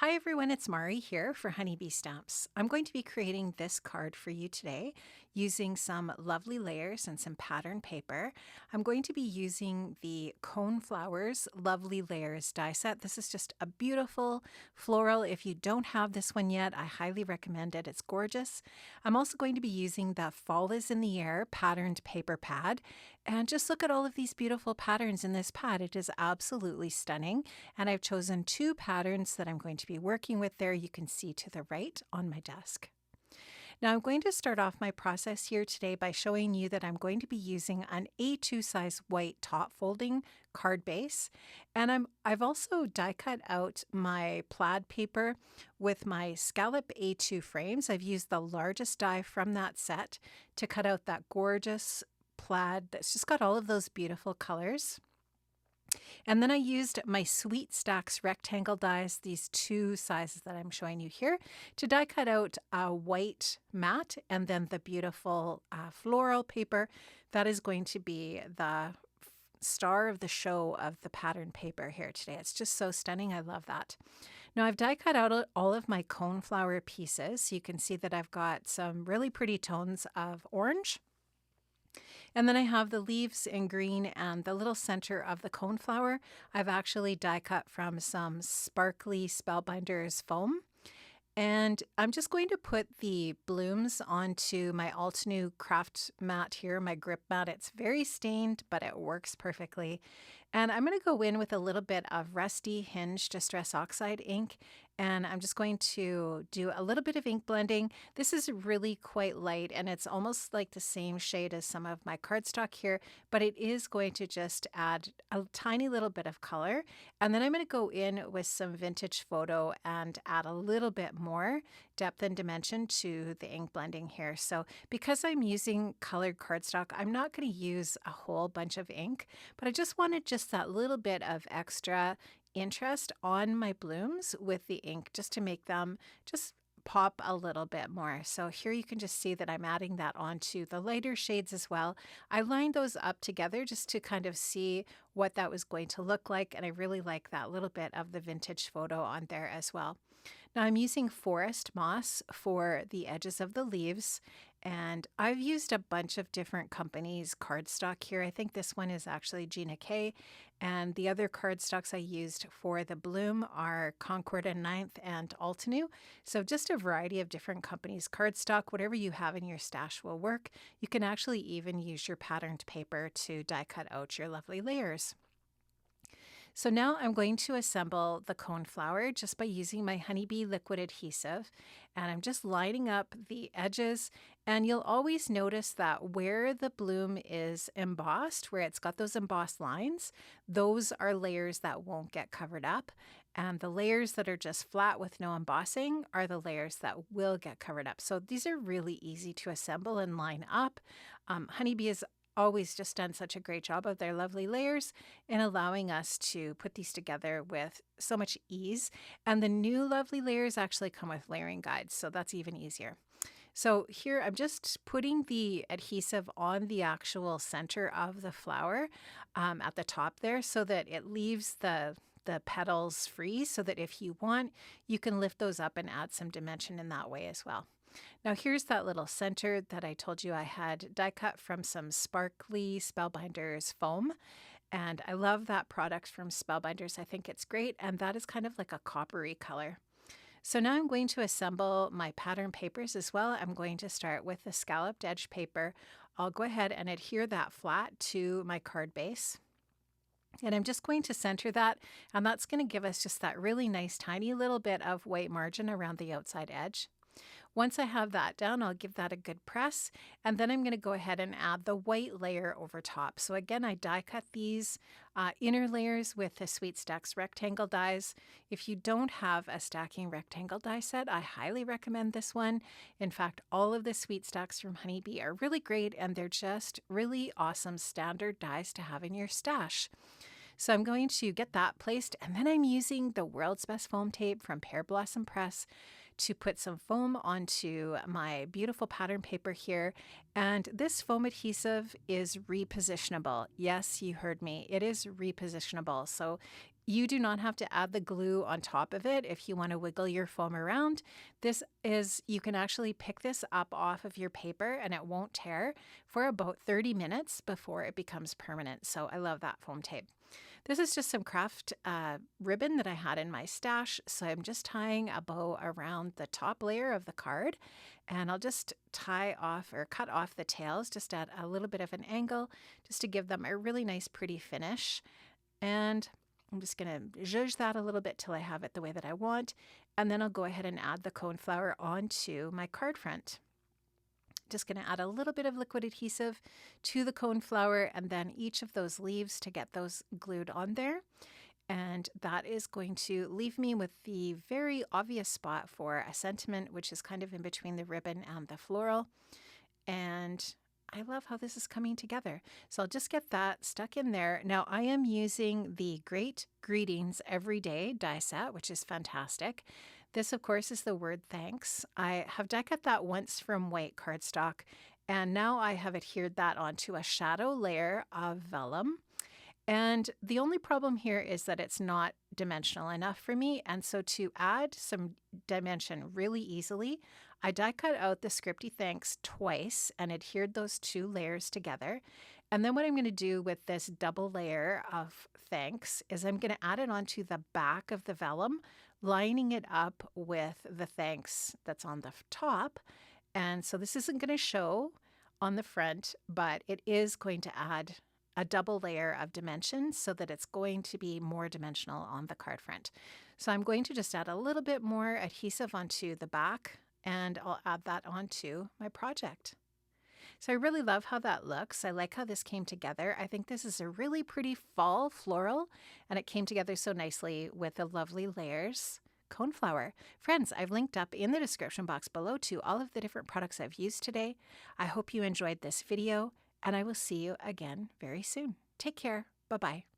Hi everyone, it's Mari here for Honeybee Stamps. I'm going to be creating this card for you today using some lovely layers and some pattern paper. I'm going to be using the Cone Flowers Lovely Layers die set. This is just a beautiful floral. If you don't have this one yet, I highly recommend it. It's gorgeous. I'm also going to be using the Fall is in the Air patterned paper pad. And just look at all of these beautiful patterns in this pad. It is absolutely stunning. And I've chosen two patterns that I'm going to be working with there. You can see to the right on my desk. Now I'm going to start off my process here today by showing you that I'm going to be using an A2 size white top folding card base. And I've also die cut out my plaid paper with my scallop A2 frames. I've used the largest die from that set to cut out that gorgeous plaid that's just got all of those beautiful colors. And then I used my Sweet Stacks rectangle dies, these two sizes that I'm showing you here, to die cut out a white mat and then the beautiful floral paper. That is going to be the star of the show of the pattern paper here today. It's just so stunning. I love that. Now I've die cut out all of my cone flower pieces. You can see that I've got some really pretty tones of orange. And then I have the leaves in green and the little center of the coneflower. I've actually die cut from some sparkly Spellbinders foam. And I'm just going to put the blooms onto my Altenew craft mat here, my grip mat. It's very stained, but it works perfectly. And I'm going to go in with a little bit of Rusty Hinge Distress Oxide ink. And I'm just going to do a little bit of ink blending. This is really quite light and it's almost like the same shade as some of my cardstock here, but it is going to just add a tiny little bit of color. And then I'm going to go in with some Vintage Photo and add a little bit more depth and dimension to the ink blending here. So because I'm using colored cardstock, I'm not going to use a whole bunch of ink, but I just wanted just that little bit of extra interest on my blooms with the ink just to make them just pop a little bit more. So here you can just see that I'm adding that onto the lighter shades as well. I lined those up together just to kind of see what that was going to look like, and I really like that little bit of the Vintage Photo on there as well. Now I'm using Forest Moss for the edges of the leaves, and I've used a bunch of different companies' cardstock here. I think this one is actually Gina K, and the other cardstocks I used for the bloom are Concord and Ninth and Altenew. So just a variety of different companies' cardstock. Whatever you have in your stash will work. You can actually even use your patterned paper to die cut out your lovely layers. So now I'm going to assemble the cone flower just by using my Honeybee liquid adhesive, and I'm just lining up the edges, and you'll always notice that where the bloom is embossed, where it's got those embossed lines, those are layers that won't get covered up, and the layers that are just flat with no embossing are the layers that will get covered up. So these are really easy to assemble and line up. Honeybee is always just done such a great job of their lovely layers in allowing us to put these together with so much ease. And the new lovely layers actually come with layering guides, so that's even easier. So here I'm just putting the adhesive on the actual center of the flower at the top there so that it leaves the petals free, so that if you want, you can lift those up and add some dimension in that way as well. Now here's that little center that I told you I had die cut from some sparkly Spellbinders foam. And I love that product from Spellbinders. I think it's great. And that is kind of like a coppery color. So now I'm going to assemble my pattern papers as well. I'm going to start with the scalloped edge paper. I'll go ahead and adhere that flat to my card base. And I'm just going to center that, and that's going to give us just that really nice tiny little bit of white margin around the outside edge. Once I have that down, I'll give that a good press, and then I'm going to go ahead and add the white layer over top. So again, I die cut these inner layers with the Sweet Stacks rectangle dies. If you don't have a stacking rectangle die set, I highly recommend this one. In fact, all of the Sweet Stacks from Honeybee are really great, and they're just really awesome standard dies to have in your stash. So I'm going to get that placed, and then I'm using the World's Best Foam Tape from Pear Blossom Press to put some foam onto my beautiful pattern paper here. And this foam adhesive is repositionable. Yes, you heard me. It is repositionable. So you do not have to add the glue on top of it if you want to wiggle your foam around. You can actually pick this up off of your paper and it won't tear for about 30 minutes before it becomes permanent. So I love that foam tape. This is just some craft ribbon that I had in my stash. So I'm just tying a bow around the top layer of the card, and I'll just tie off or cut off the tails just at a little bit of an angle just to give them a really nice pretty finish. And I'm just going to zhuzh that a little bit till I have it the way that I want, and then I'll go ahead and add the coneflower onto my card front. Just going to add a little bit of liquid adhesive to the coneflower and then each of those leaves to get those glued on there. And that is going to leave me with the very obvious spot for a sentiment, which is kind of in between the ribbon and the floral. And I love how this is coming together. So I'll just get that stuck in there. Now I am using the Great Greetings Everyday die set, which is fantastic. This, of course, is the word thanks. I have die cut that once from white cardstock, and now I have adhered that onto a shadow layer of vellum. And the only problem here is that it's not dimensional enough for me. And so to add some dimension really easily, I die cut out the scripty thanks twice and adhered those two layers together. And then what I'm going to do with this double layer of thanks is I'm going to add it onto the back of the vellum, lining it up with the thanks that's on the top. And so this isn't going to show on the front, but it is going to add a double layer of dimension so that it's going to be more dimensional on the card front. So I'm going to just add a little bit more adhesive onto the back, and I'll add that onto my project. So I really love how that looks. I like how this came together. I think this is a really pretty fall floral, and it came together so nicely with the lovely layers. Coneflower. Friends, I've linked up in the description box below to all of the different products I've used today. I hope you enjoyed this video, and I will see you again very soon. Take care. Bye-bye.